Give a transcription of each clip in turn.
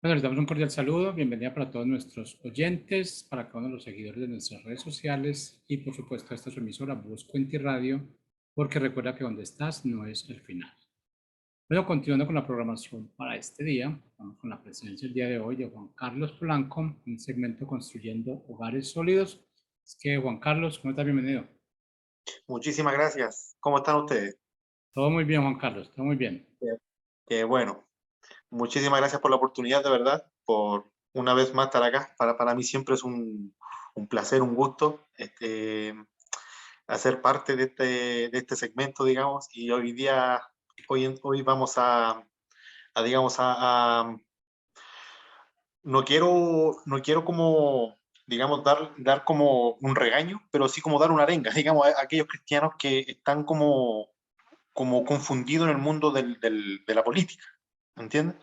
Bueno, les damos un cordial saludo, bienvenida para todos nuestros oyentes, para cada uno de los seguidores de nuestras redes sociales y por supuesto esta es su emisora Voz Cuenti Radio, porque recuerda que donde estás no es el final. Bueno, continuando con la programación para este día, vamos con la presencia el día de hoy de Juan Carlos Polanco, en un segmento Construyendo Hogares Sólidos. Es que Juan Carlos, ¿cómo estás? Bienvenido. Muchísimas gracias. ¿Cómo están ustedes? Todo muy bien, Juan Carlos, todo muy bien. Bien. Bueno, muchísimas gracias por la oportunidad, de verdad, por una vez más estar acá. Para mí siempre es un placer, un gusto hacer parte de este segmento, digamos, y hoy vamos digamos, no quiero como, digamos, dar como un regaño, pero sí como dar una arenga, digamos, a aquellos cristianos que están como confundido en el mundo de la política, ¿entiendes?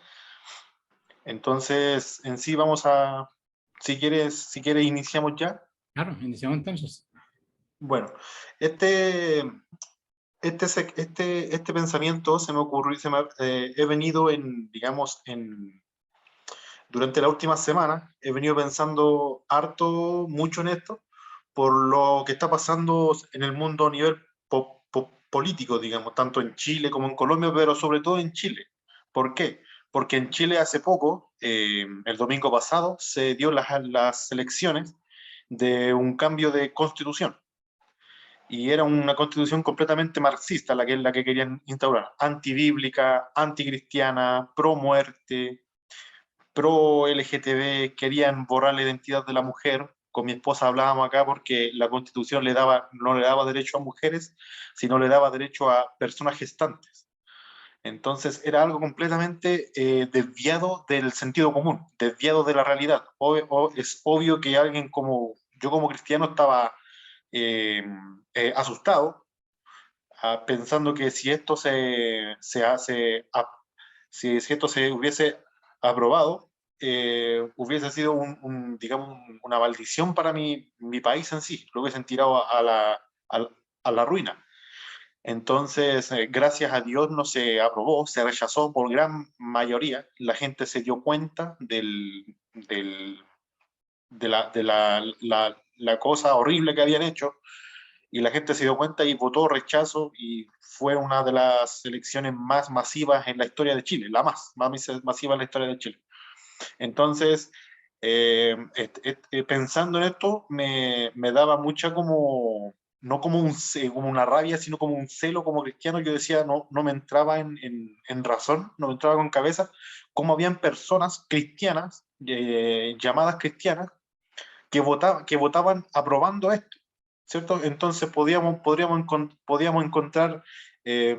Entonces, en sí si quieres iniciamos ya. Claro, iniciamos entonces. Bueno, este, este pensamiento se me ocurrió, he venido digamos, durante la última semana, he venido pensando mucho en esto, por lo que está pasando en el mundo a nivel político, digamos, tanto en Chile como en Colombia, pero sobre todo en Chile. ¿Por qué? Porque en Chile hace poco, el domingo pasado, se dio las elecciones de un cambio de constitución. Y era una constitución completamente marxista la que querían instaurar, antibíblica, anticristiana, pro muerte, pro LGTB, querían borrar la identidad de la mujer. Con mi esposa hablábamos acá porque la Constitución no le daba derecho a mujeres, sino le daba derecho a personas gestantes. Entonces era algo completamente desviado del sentido común, desviado de la realidad. Es obvio que alguien como yo, como cristiano, estaba eh, asustado, pensando que si esto se hace, si esto se hubiese aprobado, hubiese sido digamos, una maldición para mi país en sí, lo hubiesen tirado a la ruina. Entonces, gracias a Dios no se aprobó, se rechazó por gran mayoría. La gente se dio cuenta de la cosa horrible que habían hecho, y la gente se dio cuenta y votó rechazo, y fue una de las elecciones más masivas en la historia de Chile, la más masiva en la historia de Chile. Entonces, pensando en esto, me daba mucha como, no como, como una rabia, sino como un celo como cristiano. Yo decía, no me entraba en razón, no me entraba con cabeza, cómo habían personas cristianas, llamadas cristianas, que votaban aprobando esto, ¿cierto? Entonces podíamos encontrar eh,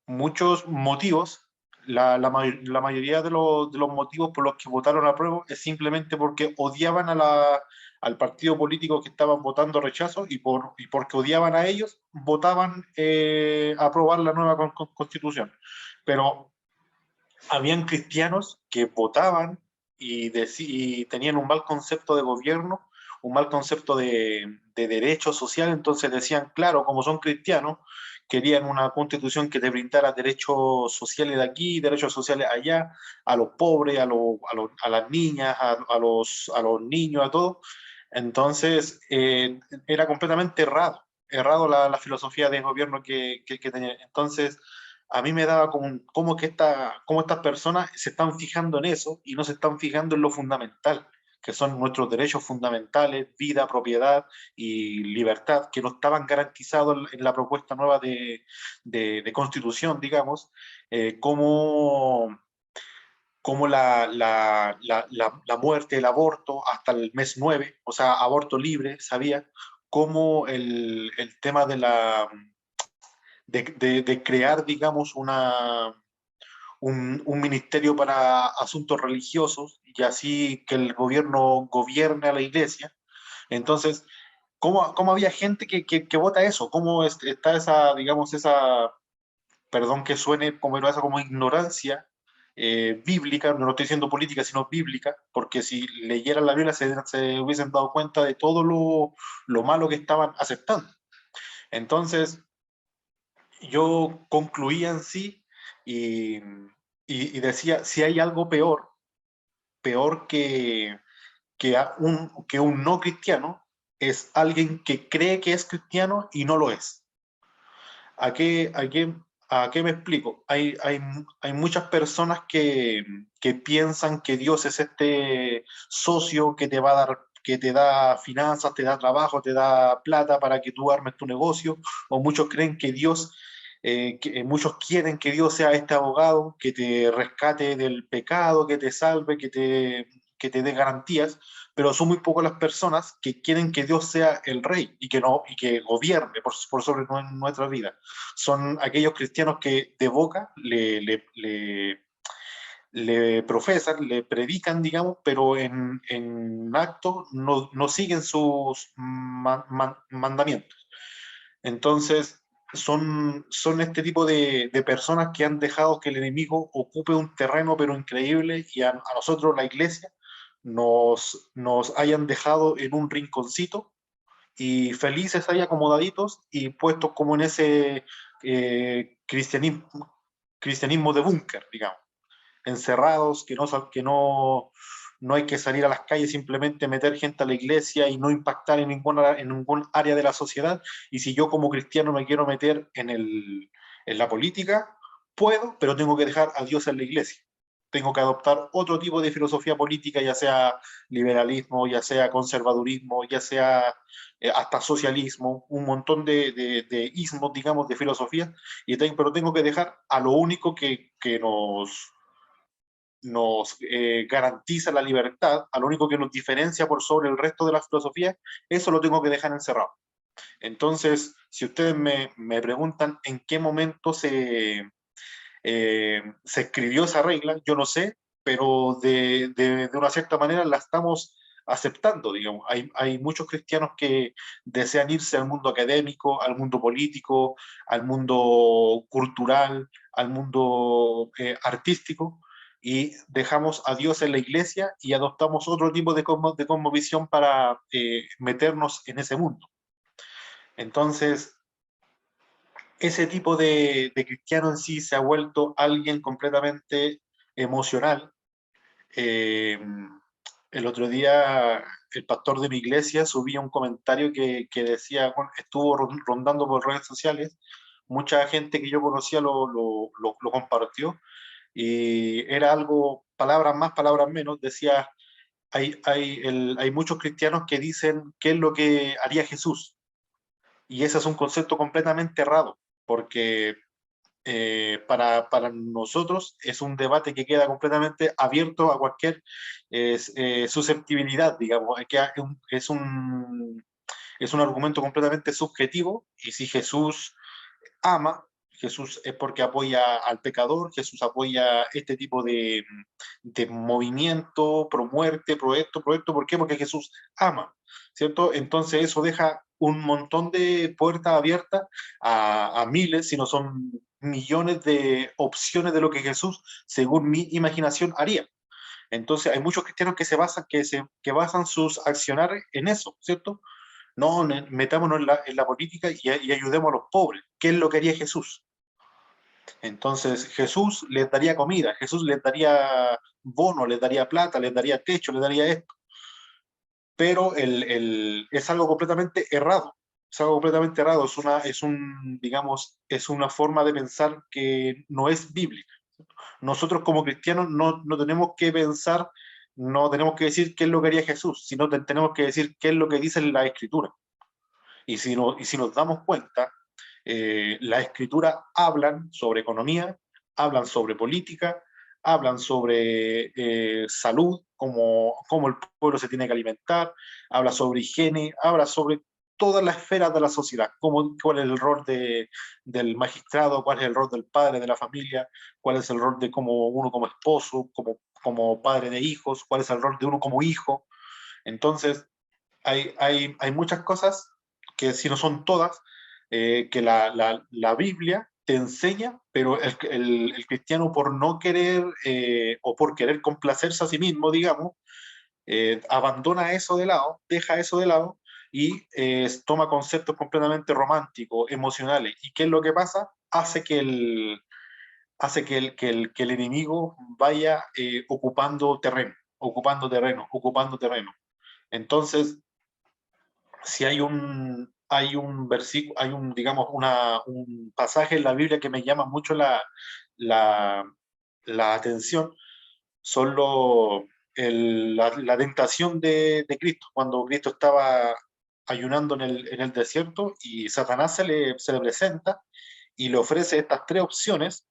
muchos motivos. La mayoría de los motivos por los que votaron a prueba es simplemente porque odiaban al partido político que estaban votando rechazo, y porque odiaban a ellos, votaban a aprobar la nueva constitución. Pero habían cristianos que votaban y tenían un mal concepto de gobierno, un mal concepto de derecho social. Entonces decían, claro, como son cristianos, querían una constitución que te brindara derechos sociales de aquí, derechos sociales allá, a los pobres, a las niñas, a los niños, a todos. Entonces, era completamente errado la filosofía de gobierno que tenía. Entonces, a mí me daba como que como estas personas se están fijando en eso y no se están fijando en lo fundamental, que son nuestros derechos fundamentales: vida, propiedad y libertad, que no estaban garantizados en la propuesta nueva de constitución, digamos. Como la muerte, el aborto hasta el mes 9, o sea, aborto libre, sabía, como el tema de crear, digamos, un ministerio para asuntos religiosos, y así que el gobierno gobierne a la iglesia. Entonces, ¿cómo había gente que vota eso? ¿Cómo está esa, digamos, perdón que suene como esa, como ignorancia bíblica? No estoy diciendo política, sino bíblica, porque si leyeran la Biblia se hubiesen dado cuenta de todo lo malo que estaban aceptando. Entonces, yo concluía en sí, y decía, si hay algo peor, peor que un no cristiano es alguien que cree que es cristiano y no lo es. ¿A qué me explico? Hay muchas personas que piensan que Dios es este socio que te va a dar, que te da finanzas, te da trabajo, te da plata para que tú armes tu negocio, o muchos creen que Dios, muchos quieren que Dios sea este abogado que te rescate del pecado, que te salve, que te dé garantías, pero son muy pocas las personas que quieren que Dios sea el rey y que no y que gobierne por sobre nuestra vida. Son aquellos cristianos que de boca le profesan, le predican, digamos, pero en acto no siguen sus mandamientos. Entonces, son este tipo de personas que han dejado que el enemigo ocupe un terreno, pero increíble, y a nosotros, la iglesia, nos hayan dejado en un rinconcito y felices ahí acomodaditos y puestos como en ese cristianismo de búnker, digamos, encerrados, que no hay que salir a las calles, simplemente meter gente a la iglesia y no impactar en ningún área de la sociedad. Y si yo como cristiano me quiero meter en la política, puedo, pero tengo que dejar a Dios en la iglesia. Tengo que adoptar otro tipo de filosofía política, ya sea liberalismo, ya sea conservadurismo, ya sea hasta socialismo, un montón de ismos, digamos, de filosofía, pero tengo que dejar a lo único que nos garantiza la libertad, a lo único que nos diferencia por sobre el resto de las filosofías, eso lo tengo que dejar encerrado. Entonces, si ustedes me preguntan en qué momento se escribió esa regla, yo no sé, pero de una cierta manera la estamos aceptando, digamos. Hay muchos cristianos que desean irse al mundo académico, al mundo político, al mundo cultural, al mundo artístico, y dejamos a Dios en la iglesia y adoptamos otro tipo de cosmovisión para meternos en ese mundo. Entonces, ese tipo de cristiano en sí se ha vuelto alguien completamente emocional. Eh, el otro día el pastor de mi iglesia subía un comentario que decía, bueno, estuvo rondando por redes sociales, mucha gente que yo conocía lo compartió, y era algo, palabras más, palabras menos, decía, hay muchos cristianos que dicen qué es lo que haría Jesús, y ese es un concepto completamente errado, porque para nosotros es un debate que queda completamente abierto a cualquier susceptibilidad, digamos, que es un argumento completamente subjetivo, y si Jesús ama, Jesús es porque apoya al pecador, Jesús apoya este tipo de movimiento, pro muerte, pro esto, ¿por qué? Porque Jesús ama, ¿cierto? Entonces eso deja un montón de puertas abiertas a miles, si no son millones de opciones de lo que Jesús, según mi imaginación, haría. Entonces hay muchos cristianos que basan sus accionares en eso, ¿cierto? No, metámonos en la política y ayudemos a los pobres. ¿Qué es lo que haría Jesús? Entonces Jesús les daría comida, Jesús les daría bono, les daría plata, les daría techo, les daría esto. Pero es algo completamente errado. Es algo completamente errado. Digamos, es una forma de pensar que no es bíblica. Nosotros como cristianos no tenemos que pensar, no tenemos que decir qué es lo que haría Jesús, sino tenemos que decir qué es lo que dice la Escritura. Y si nos damos cuenta, las escrituras hablan sobre economía, hablan sobre política, hablan sobre salud, cómo el pueblo se tiene que alimentar, habla sobre higiene, habla sobre todas las esferas de la sociedad, cuál es el rol del magistrado, cuál es el rol del padre de la familia, cuál es el rol de uno como esposo, como padre de hijos, cuál es el rol de uno como hijo. Entonces, hay muchas cosas, que si no son todas, que la Biblia te enseña, pero el cristiano, por no querer o por querer complacerse a sí mismo, digamos, abandona eso de lado, deja eso de lado y toma conceptos completamente románticos, emocionales. ¿Y qué es lo que pasa? Hace que el enemigo vaya ocupando terreno. ocupando terreno, ocupando terreno. Entonces, si hay un versículo, digamos, un pasaje en la Biblia que me llama mucho la, la atención, son la tentación de Cristo, cuando Cristo estaba ayunando en el desierto y Satanás se le presenta y le ofrece estas tres opciones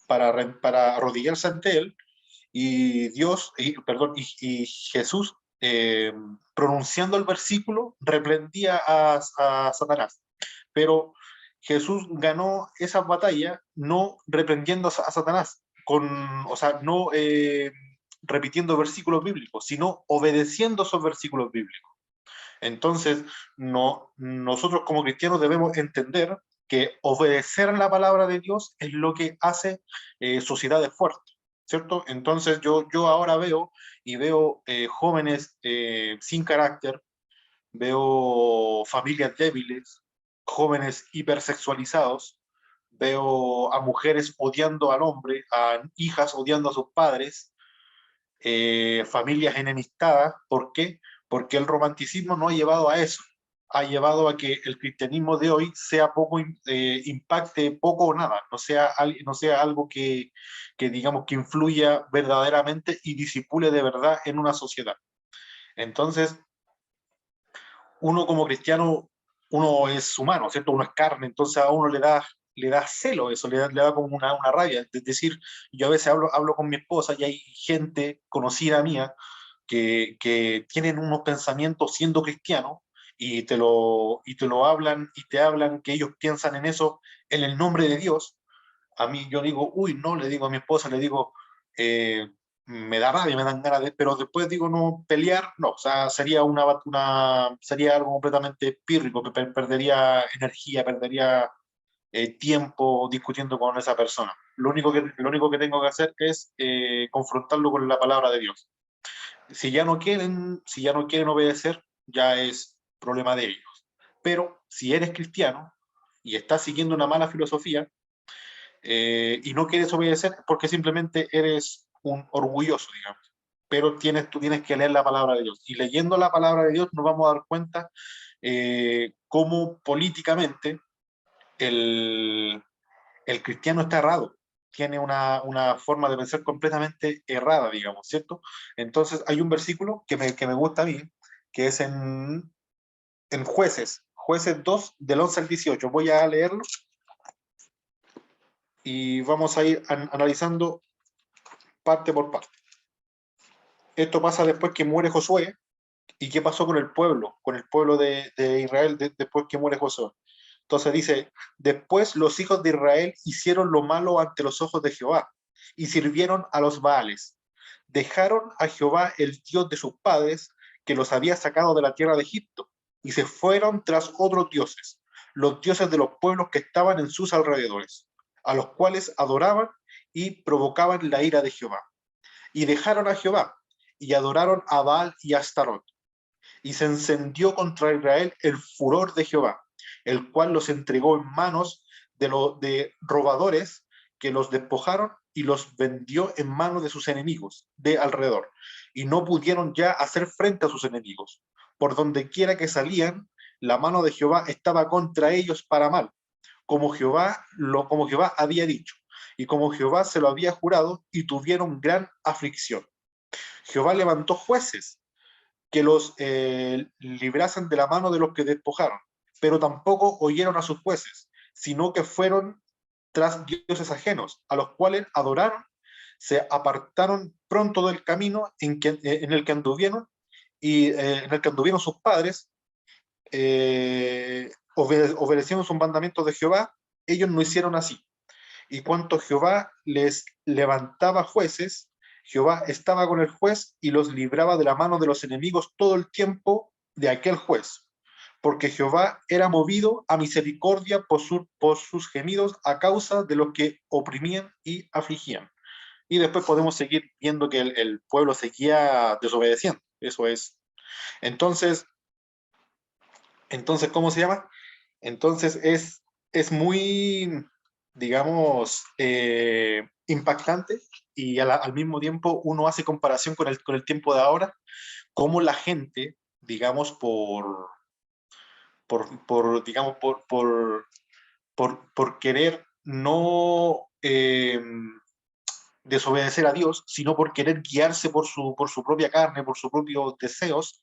para arrodillarse ante él, y y Jesús, pronunciando el versículo, reprendía a Satanás. Pero Jesús ganó esa batalla no reprendiendo a Satanás, o sea, no repitiendo versículos bíblicos, sino obedeciendo esos versículos bíblicos. Entonces, nosotros como cristianos debemos entender que obedecer la palabra de Dios es lo que hace sociedades fuertes, ¿cierto? Entonces yo ahora veo jóvenes sin carácter, veo familias débiles, jóvenes hipersexualizados, veo a mujeres odiando al hombre, a hijas odiando a sus padres, familias enemistadas. ¿Por qué? Porque el romanticismo no ha llevado a eso, ha llevado a que el cristianismo de hoy sea impacte poco o nada, no sea algo que digamos que influya verdaderamente y disipule de verdad en una sociedad. Entonces, uno como cristiano, uno es humano, ¿cierto? Uno es carne, entonces a uno le da celo eso, le da como una rabia. Es decir, yo a veces hablo con mi esposa y hay gente conocida mía que tienen unos pensamientos siendo cristianos y te lo hablan y te hablan que ellos piensan en eso en el nombre de Dios. A mí yo digo, uy, no, le digo a mi esposa, le digo, eh, me da rabia, me dan ganas de, pero después digo, no, pelear, no, o sea, sería algo completamente pírrico, perdería energía, perdería tiempo discutiendo con esa persona. Lo único que tengo que hacer es confrontarlo con la palabra de Dios. Si ya no quieren obedecer, ya es problema de ellos. Pero si eres cristiano y estás siguiendo una mala filosofía, y no quieres obedecer porque simplemente eres un orgulloso, digamos. Pero tú tienes que leer la palabra de Dios. Y leyendo la palabra de Dios nos vamos a dar cuenta cómo políticamente el, el cristiano está errado. Tiene una forma de pensar completamente errada, digamos, ¿cierto? Entonces hay un versículo que me gusta a mí, que es en Jueces 2, del 11 al 18. Voy a leerlo y vamos a ir analizando parte por parte. Esto pasa después que muere Josué. ¿Y qué pasó con el pueblo de Israel después que muere Josué? Entonces dice, después los hijos de Israel hicieron lo malo ante los ojos de Jehová y sirvieron a los Baales. Dejaron a Jehová, el Dios de sus padres, que los había sacado de la tierra de Egipto, y se fueron tras otros dioses, los dioses de los pueblos que estaban en sus alrededores, a los cuales adoraban y provocaban la ira de Jehová. Y dejaron a Jehová y adoraron a Baal y a Astarot. Y se encendió contra Israel el furor de Jehová, el cual los entregó en manos de robadores que los despojaron y los vendió en manos de sus enemigos de alrededor. Y no pudieron ya hacer frente a sus enemigos. Por donde quiera que salían, la mano de Jehová estaba contra ellos para mal, como Jehová había dicho, y como Jehová se lo había jurado, y tuvieron gran aflicción. Jehová levantó jueces que los librasen de la mano de los que despojaron, pero tampoco oyeron a sus jueces, sino que fueron tras dioses ajenos, a los cuales adoraron, se apartaron pronto del camino en el que anduvieron, y en el que anduvieron sus padres, obedecieron sus mandamientos de Jehová. Ellos no hicieron así. Y cuanto Jehová les levantaba jueces, Jehová estaba con el juez y los libraba de la mano de los enemigos todo el tiempo de aquel juez, porque Jehová era movido a misericordia por sus gemidos a causa de los que oprimían y afligían. Y después podemos seguir viendo que el pueblo seguía desobedeciendo. Eso es. Entonces, ¿cómo se llama? Entonces es muy, digamos, impactante y al mismo tiempo uno hace comparación con el tiempo de ahora, cómo la gente, digamos, digamos, por querer no desobedecer a Dios, sino por querer guiarse por su propia carne, por sus propios deseos,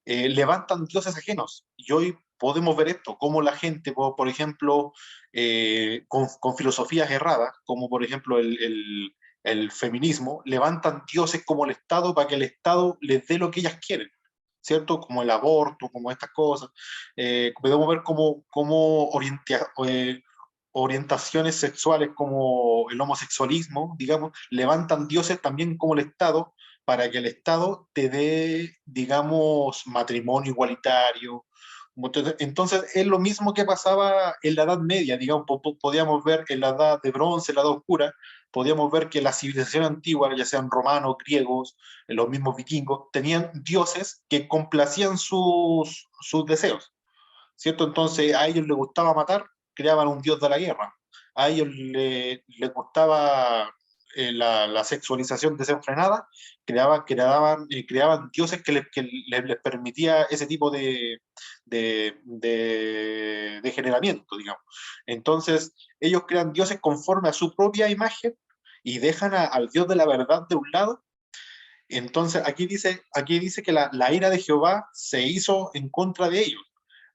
levantan dioses ajenos. Y hoy podemos ver esto, como la gente, por ejemplo, con filosofías erradas, como por ejemplo el feminismo, levantan dioses como el Estado para que el Estado les dé lo que ellas quieren, ¿cierto? Como el aborto, como estas cosas. Podemos ver cómo orientaciones sexuales como el homosexualismo, digamos, levantan dioses también como el Estado para que el Estado te dé, digamos, matrimonio igualitario. Entonces, es lo mismo que pasaba en la Edad Media, digamos, podíamos ver en la Edad de Bronce, en la Edad Oscura, podíamos ver que la civilización antigua, ya sean romanos, griegos, los mismos vikingos, tenían dioses que complacían sus deseos, ¿cierto? Entonces, a ellos les gustaba matar, creaban un dios de la guerra. A ellos les gustaba la sexualización desenfrenada, creaban dioses les permitía ese tipo de degeneramiento, digamos. Entonces, ellos crean dioses conforme a su propia imagen y dejan al Dios de la verdad de un lado. Entonces, aquí dice que la ira de Jehová se hizo en contra de ellos.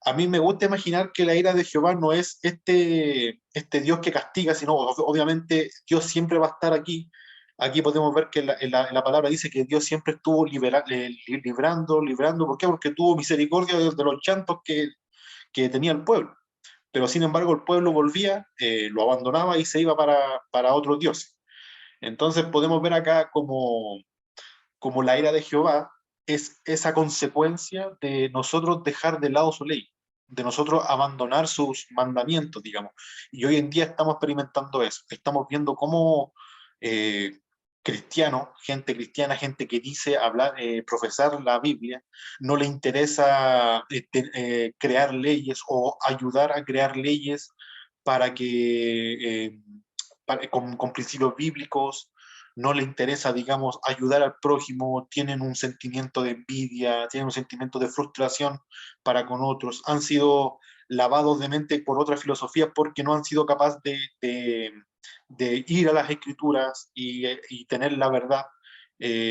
A mí me gusta imaginar que la ira de Jehová no es este Dios que castiga, sino obviamente Dios siempre va a estar aquí. Aquí podemos ver que en la palabra dice que Dios siempre estuvo librando. ¿Por qué? Porque tuvo misericordia de los llantos que tenía el pueblo. Pero sin embargo el pueblo volvía, lo abandonaba y se iba para otros dioses. Entonces podemos ver acá como la ira de Jehová es esa consecuencia de nosotros dejar de lado su ley, de nosotros abandonar sus mandamientos, digamos. Y hoy en día estamos experimentando eso. Estamos viendo cómo eh, cristianos, gente cristiana, gente que dice hablar, profesar la Biblia, no le interesa crear leyes o ayudar a crear leyes para que con principios bíblicos, no le interesa, digamos, ayudar al prójimo, tienen un sentimiento de envidia, tienen un sentimiento de frustración para con otros, han sido lavados de mente por otras filosofías porque no han sido capaces de ir a las escrituras y tener la verdad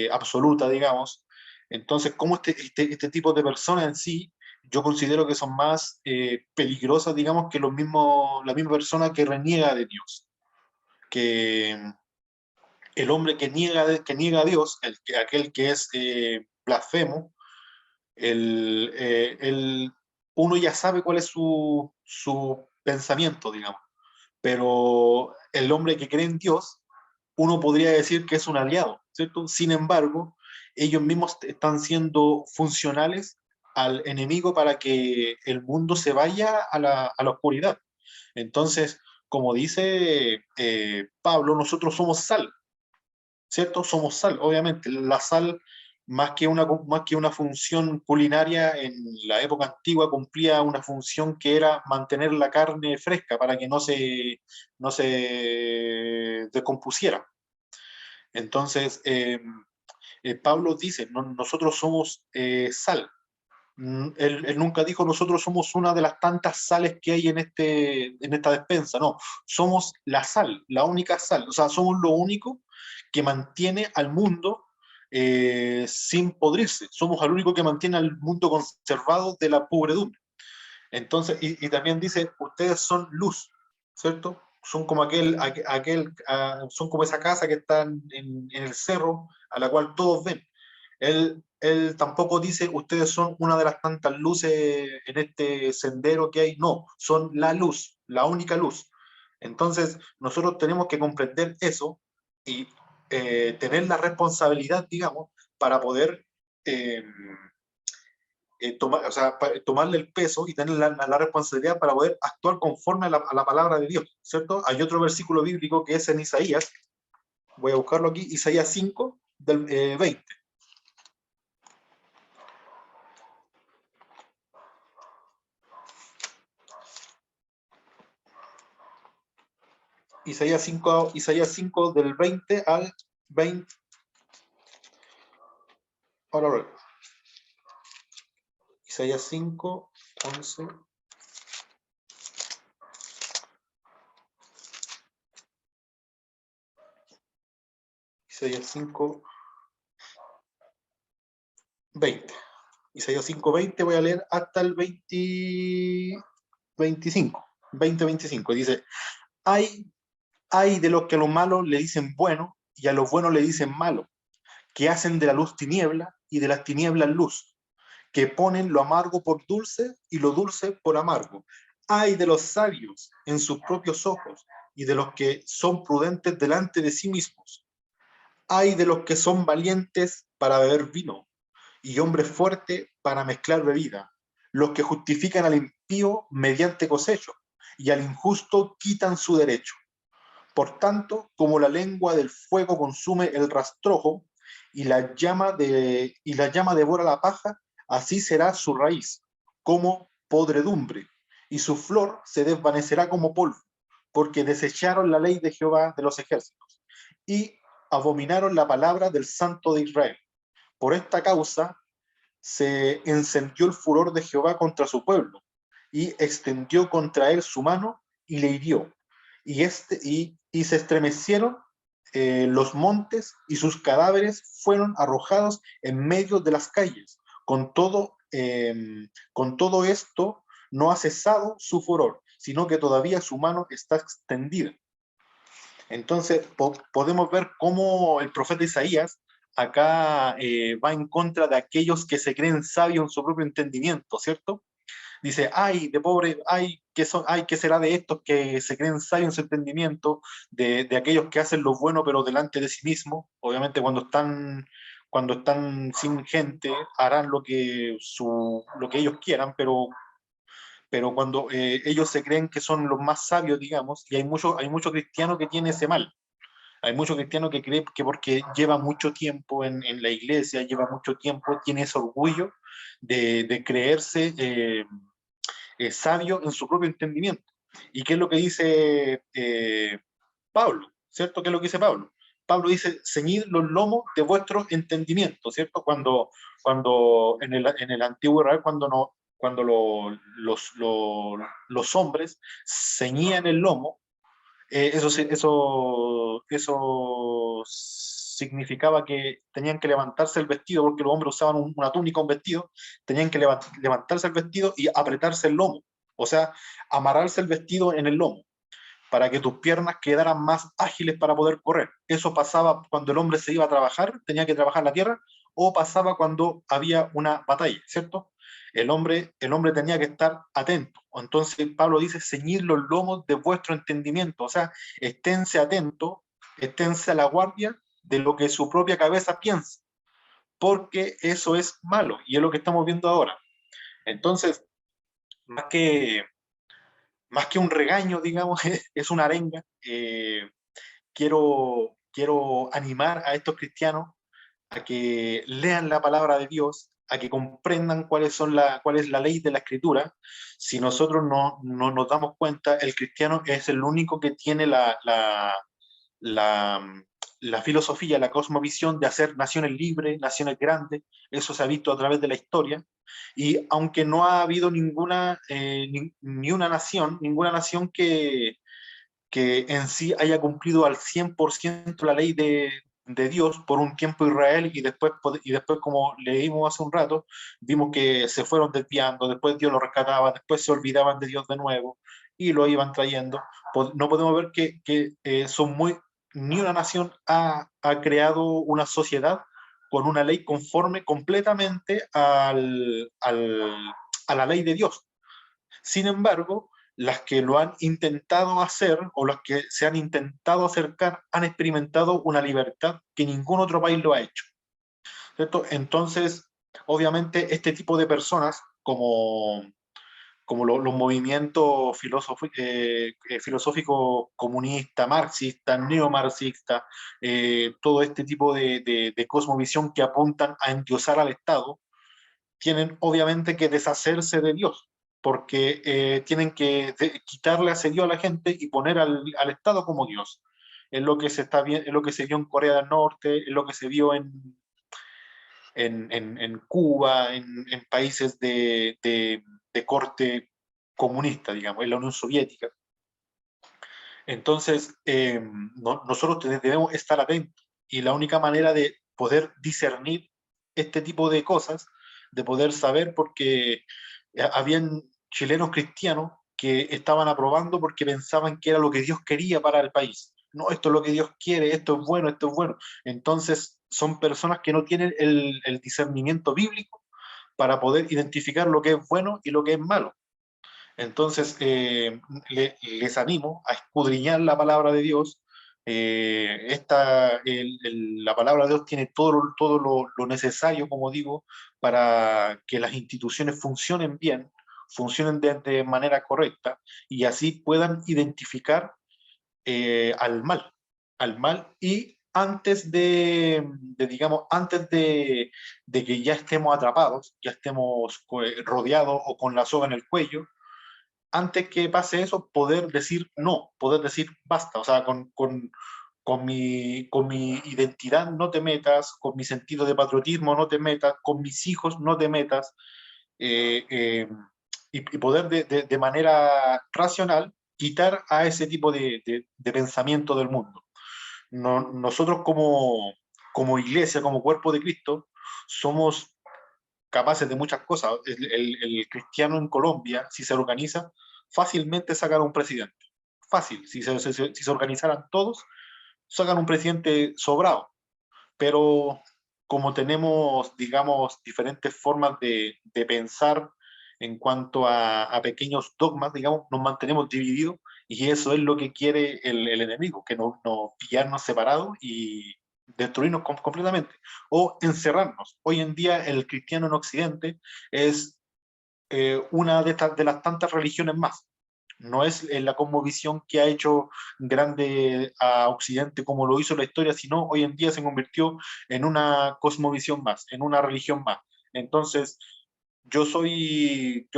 absoluta, digamos. Entonces, como este tipo de personas en sí, yo considero que son más peligrosas, digamos, que la misma persona que reniega de Dios, que el hombre que niega a Dios, aquel que es blasfemo, uno ya sabe cuál es su pensamiento, digamos, pero el hombre que cree en Dios, uno podría decir que es un aliado, ¿cierto? Sin embargo, ellos mismos están siendo funcionales al enemigo para que el mundo se vaya a la oscuridad. Entonces, como dice Pablo, nosotros somos sal, ¿cierto? Somos sal, obviamente. La sal, más que una función culinaria, en la época antigua cumplía una función que era mantener la carne fresca para que no se descompusiera. Entonces, Pablo dice, nosotros somos sal. Él nunca dijo nosotros somos una de las tantas sales que hay en esta despensa, no, somos la sal, la única sal, o sea, somos lo único que mantiene al mundo sin podrirse, somos el único que mantiene al mundo conservado de la pobredumbre. Entonces, y también dice, ustedes son luz, ¿cierto? Son como son como esa casa que está en el cerro a la cual todos ven. Él tampoco dice, ustedes son una de las tantas luces en este sendero que hay. No, son la luz, la única luz. Entonces, nosotros tenemos que comprender eso y tener la responsabilidad, digamos, para poder eh, o sea, tomarle el peso y tener la responsabilidad para poder actuar conforme a la palabra de Dios, ¿cierto? Hay otro versículo bíblico que es en Isaías, voy a buscarlo aquí, Isaías 5, del 20. Isaías 5 del 20 al 20. Ahora, Isaías 5, 11. Isaías 5, 20. Isaías 5, 20, voy a leer hasta el 20, 25. 20, 25. Dice, hay de los que a lo malo le dicen bueno y a los buenos le dicen malo, que hacen de la luz tiniebla y de las tinieblas luz, que ponen lo amargo por dulce y lo dulce por amargo. Ay de los sabios en sus propios ojos y de los que son prudentes delante de sí mismos. Ay de los que son valientes para beber vino y hombres fuertes para mezclar bebida, los que justifican al impío mediante cosecho y al injusto quitan su derecho. Por tanto, como la lengua del fuego consume el rastrojo y la llama devora la paja, así será su raíz, como podredumbre, y su flor se desvanecerá como polvo, porque desecharon la ley de Jehová de los ejércitos y abominaron la palabra del Santo de Israel. Por esta causa se encendió el furor de Jehová contra su pueblo y extendió contra él su mano y le hirió. Y se estremecieron los montes y sus cadáveres fueron arrojados en medio de las calles. Con todo esto no ha cesado su furor, sino que todavía su mano está extendida. Entonces podemos ver cómo el profeta Isaías acá va en contra de aquellos que se creen sabios en su propio entendimiento, ¿cierto? Dice, ay, de pobre, ay, ¿qué será de estos que se creen sabios en su entendimiento, de aquellos que hacen lo bueno pero delante de sí mismos? Obviamente cuando están sin gente harán lo que ellos quieran, pero cuando ellos se creen que son los más sabios, digamos, y hay mucho cristiano que tiene ese mal. Hay mucho cristiano que cree que porque lleva mucho tiempo en la iglesia, lleva mucho tiempo, tiene ese orgullo de creerse sabio en su propio entendimiento. ¿Y qué es lo que dice Pablo? ¿Cierto? ¿Qué es lo que dice Pablo? Pablo dice, ceñid los lomos de vuestro entendimiento, ¿cierto? Cuando en el antiguo Israel, cuando los hombres ceñían el lomo, eso significaba que tenían que levantarse el vestido, porque los hombres usaban una túnica, un vestido, tenían que levantarse el vestido y apretarse el lomo, o sea, amarrarse el vestido en el lomo, para que tus piernas quedaran más ágiles para poder correr. Eso pasaba cuando el hombre se iba a trabajar, tenía que trabajar la tierra, o pasaba cuando había una batalla, ¿cierto? El hombre tenía que estar atento. Entonces Pablo dice, ceñid los lomos de vuestro entendimiento, o sea, esténse atentos, esténse a la guardia de lo que su propia cabeza piensa, porque eso es malo, y es lo que estamos viendo ahora. Entonces, más que, más que un regaño, digamos, es una arenga. Quiero animar a estos cristianos a que lean la palabra de Dios, a que comprendan cuál es la ley de la escritura. Si nosotros no nos damos cuenta, el cristiano es el único que tiene la, la filosofía, la cosmovisión de hacer naciones libres, naciones grandes. Eso se ha visto a través de la historia. Y aunque no ha habido ninguna nación que en sí haya cumplido al 100% la ley de Dios por un tiempo Israel y después, como leímos hace un rato, vimos que se fueron desviando, después Dios lo rescataba, después se olvidaban de Dios de nuevo y lo iban trayendo. No podemos ver que ni una nación ha creado una sociedad con una ley conforme completamente a la ley de Dios. Sin embargo, las que lo han intentado hacer o las que se han intentado acercar han experimentado una libertad que ningún otro país lo ha hecho, ¿cierto? Entonces, obviamente, este tipo de personas, como los movimientos filosóficos comunistas, marxistas, neomarxistas, todo este tipo de cosmovisión que apuntan a endiosar al Estado, tienen obviamente que deshacerse de Dios, porque tienen que quitarle asedio a la gente y poner al Estado como Dios. Es lo que se está es lo que se vio en Corea del Norte, es lo que se vio en Cuba, en países de corte comunista, digamos, en la Unión Soviética. Entonces, nosotros debemos estar atentos, y la única manera de poder discernir este tipo de cosas, de poder saber, porque habían chilenos cristianos que estaban aprobando porque pensaban que era lo que Dios quería para el país. No, esto es lo que Dios quiere, esto es bueno, esto es bueno. Entonces, son personas que no tienen el discernimiento bíblico para poder identificar lo que es bueno y lo que es malo. Entonces, les animo a escudriñar la palabra de Dios. La palabra de Dios tiene todo lo necesario, como digo, para que las instituciones funcionen bien, funcionen de manera correcta, y así puedan identificar al mal, y digamos, antes de que ya estemos atrapados, ya estemos rodeados o con la soga en el cuello, antes que pase eso, poder decir no, poder decir basta, o sea, con mi identidad no te metas, con mi sentido de patriotismo no te metas, con mis hijos no te metas, eh, eh, y poder de manera racional quitar a ese tipo de pensamiento del mundo. Nosotros como iglesia, como cuerpo de Cristo, somos capaces de muchas cosas. El cristiano en Colombia, si se organiza, fácilmente sacan un presidente. Fácil. Si se organizaran todos, sacan un presidente sobrado. Pero como tenemos, digamos, diferentes formas de pensar en cuanto a pequeños dogmas, digamos, nos mantenemos divididos, y eso es lo que quiere el enemigo, que nos pillarnos separados y destruirnos completamente, o encerrarnos. Hoy en día el cristiano en Occidente es una de las tantas religiones más. No es la cosmovisión que ha hecho grande a Occidente como lo hizo la historia, sino hoy en día se convirtió en una cosmovisión más, en una religión más. Entonces, yo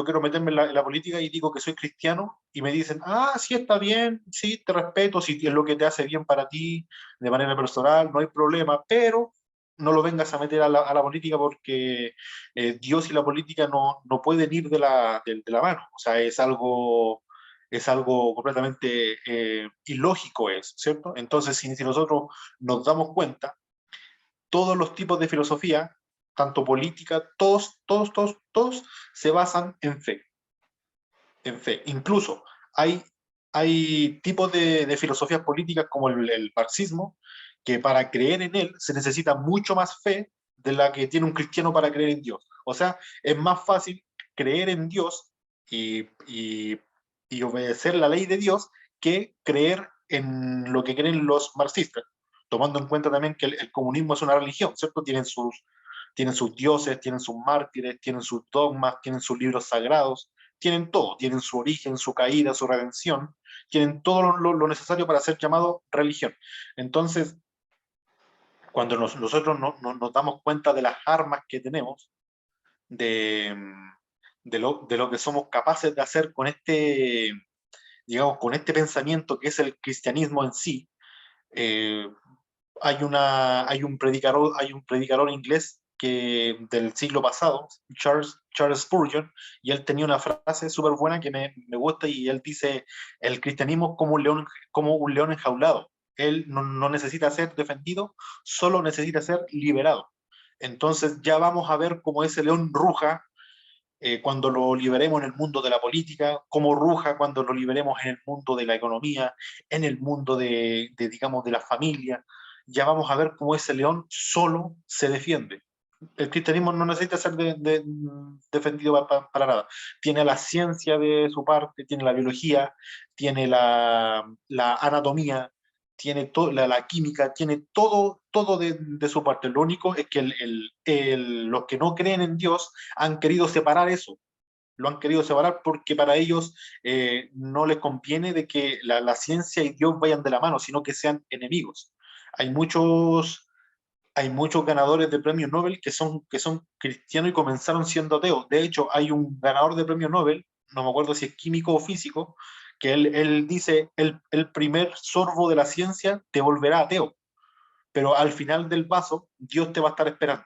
quiero meterme en la política y digo que soy cristiano, y me dicen, ah, sí, está bien, sí, te respeto, si es lo que te hace bien para ti, de manera personal, no hay problema, pero no lo vengas a meter a la política, porque Dios y la política no pueden ir de la mano. O sea, es algo completamente ilógico, ¿cierto? Entonces, si nosotros nos damos cuenta, todos los tipos de filosofía, tanto política, todos se basan en fe. En fe. Incluso hay tipos de filosofías políticas como el marxismo, que para creer en él se necesita mucho más fe de la que tiene un cristiano para creer en Dios. O sea, es más fácil creer en Dios y obedecer la ley de Dios que creer en lo que creen los marxistas, tomando en cuenta también que el comunismo es una religión, ¿cierto? Tienen sus dioses, tienen sus mártires, tienen sus dogmas, tienen sus libros sagrados, tienen todo, tienen su origen, su caída, su redención, tienen todo lo necesario para ser llamado religión. Entonces, cuando nosotros nos damos cuenta de las armas que tenemos, de, de lo que somos capaces de hacer con digamos, con este pensamiento que es el cristianismo en sí, eh, hay un predicador inglés del siglo pasado, Charles Spurgeon, y él tenía una frase súper buena que me gusta, y él dice: el cristianismo es como un león enjaulado. Él no necesita ser defendido, solo necesita ser liberado. Entonces ya vamos a ver cómo ese león ruja cuando lo liberemos en el mundo de la política, cómo ruja cuando lo liberemos en el mundo de la economía, en el mundo digamos, de la familia. Ya vamos a ver cómo ese león solo se defiende. El cristianismo no necesita ser defendido para nada. Tiene la ciencia de su parte, tiene la biología, tiene la anatomía, tiene la química, tiene todo de su parte. Lo único es que los que no creen en Dios han querido separar eso. Lo han querido separar porque para ellos no les conviene de que la ciencia y Dios vayan de la mano, sino que sean enemigos. Hay muchos hay muchos ganadores de premios Nobel que son cristianos y comenzaron siendo ateos. De hecho, hay un ganador de premio Nobel, no me acuerdo si es químico o físico, que él dice, el primer sorbo de la ciencia te volverá ateo, pero al final del vaso Dios te va a estar esperando.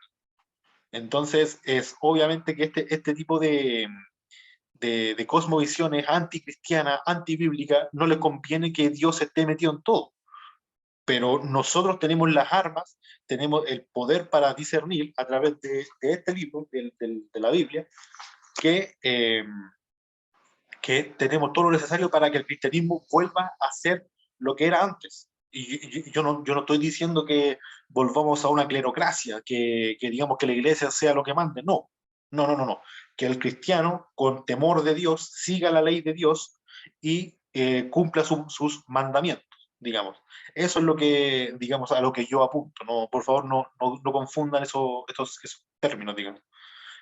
Entonces, es obviamente que este tipo de cosmovisiones anticristiana, antibíblica, no le conviene que Dios esté metido en todo. Pero nosotros tenemos las armas, tenemos el poder para discernir a través de este libro, de la Biblia, que, que tenemos todo lo necesario para que el cristianismo vuelva a ser lo que era antes. Y yo no estoy diciendo que volvamos a una clerocracia, que digamos que la iglesia sea lo que mande, no. No, no, no, no. Que el cristiano, con temor de Dios, siga la ley de Dios y cumpla sus mandamientos, digamos. Eso es lo que, digamos, a lo que yo apunto. No, por favor, no confundan esos términos, digamos.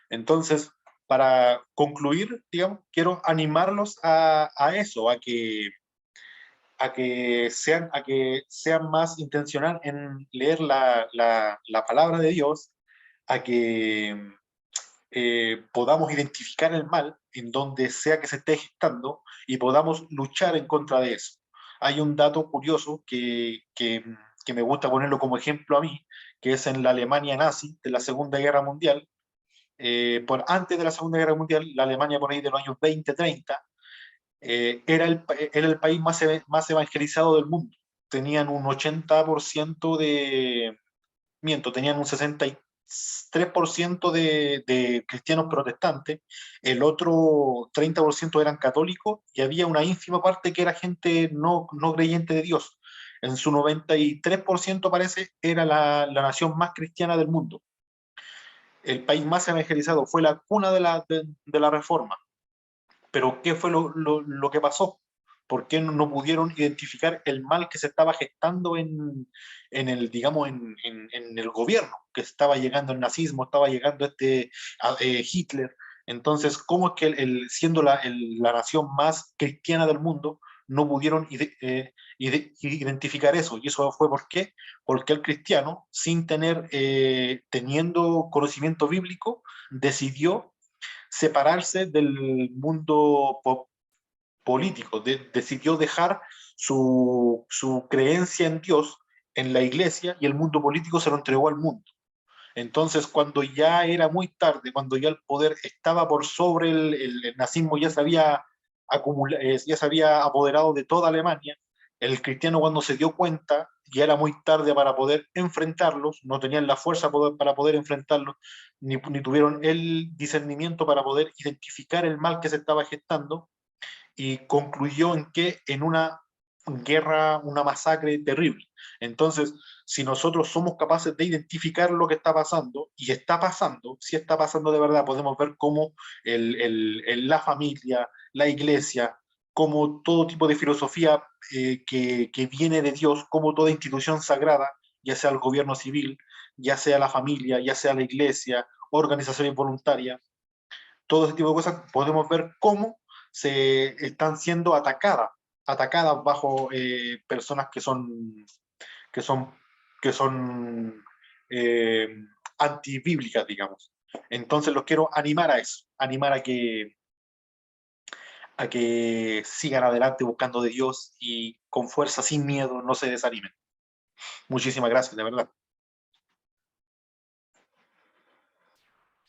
Entonces, para concluir, digamos, quiero animarlos a eso, a que sean más intencional en leer la palabra de Dios, a que podamos identificar el mal en donde sea que se esté gestando y podamos luchar en contra de eso. Hay un dato curioso que me gusta ponerlo como ejemplo a mí, que es en la Alemania nazi de la Segunda Guerra Mundial. Antes de la Segunda Guerra Mundial, la Alemania por ahí de los años 20, 30, era el país más evangelizado del mundo. Tenían un 80% tenían un 63% de cristianos protestantes, el otro 30% eran católicos y había una ínfima parte que era gente no creyente de Dios. En su 93% parece, era la nación más cristiana del mundo. El país más evangelizado, fue la cuna de la reforma. Pero ¿qué fue lo que pasó? ¿Por qué no pudieron identificar el mal que se estaba gestando digamos, en el gobierno? Que estaba llegando el nazismo, estaba llegando Hitler. Entonces, ¿cómo es que siendo la nación más cristiana del mundo, no pudieron identificar eso? Y eso fue ¿por qué? Porque el cristiano, teniendo conocimiento bíblico, decidió separarse del mundo político, decidió dejar su creencia en Dios en la iglesia y el mundo político se lo entregó al mundo. Entonces, cuando ya era muy tarde, cuando ya el poder estaba por sobre el nazismo, ya se había apoderado de toda Alemania, el cristiano cuando se dio cuenta, ya era muy tarde para poder enfrentarlos, no tenían la fuerza para poder enfrentarlos, ni tuvieron el discernimiento para poder identificar el mal que se estaba gestando, y concluyó en una guerra, una masacre terrible. Entonces, si nosotros somos capaces de identificar lo que está pasando, y está pasando, si está pasando de verdad, podemos ver cómo la familia, la iglesia, como todo tipo de filosofía que viene de Dios, como toda institución sagrada, ya sea el gobierno civil, ya sea la familia, ya sea la iglesia, organizaciones voluntarias, todo ese tipo de cosas, podemos ver cómo se están siendo atacadas bajo personas que son, que son eh, antibíblicas, digamos. Entonces los quiero animar a eso, animar a que sigan adelante buscando de Dios y con fuerza, sin miedo, no se desanimen. Muchísimas gracias, de verdad.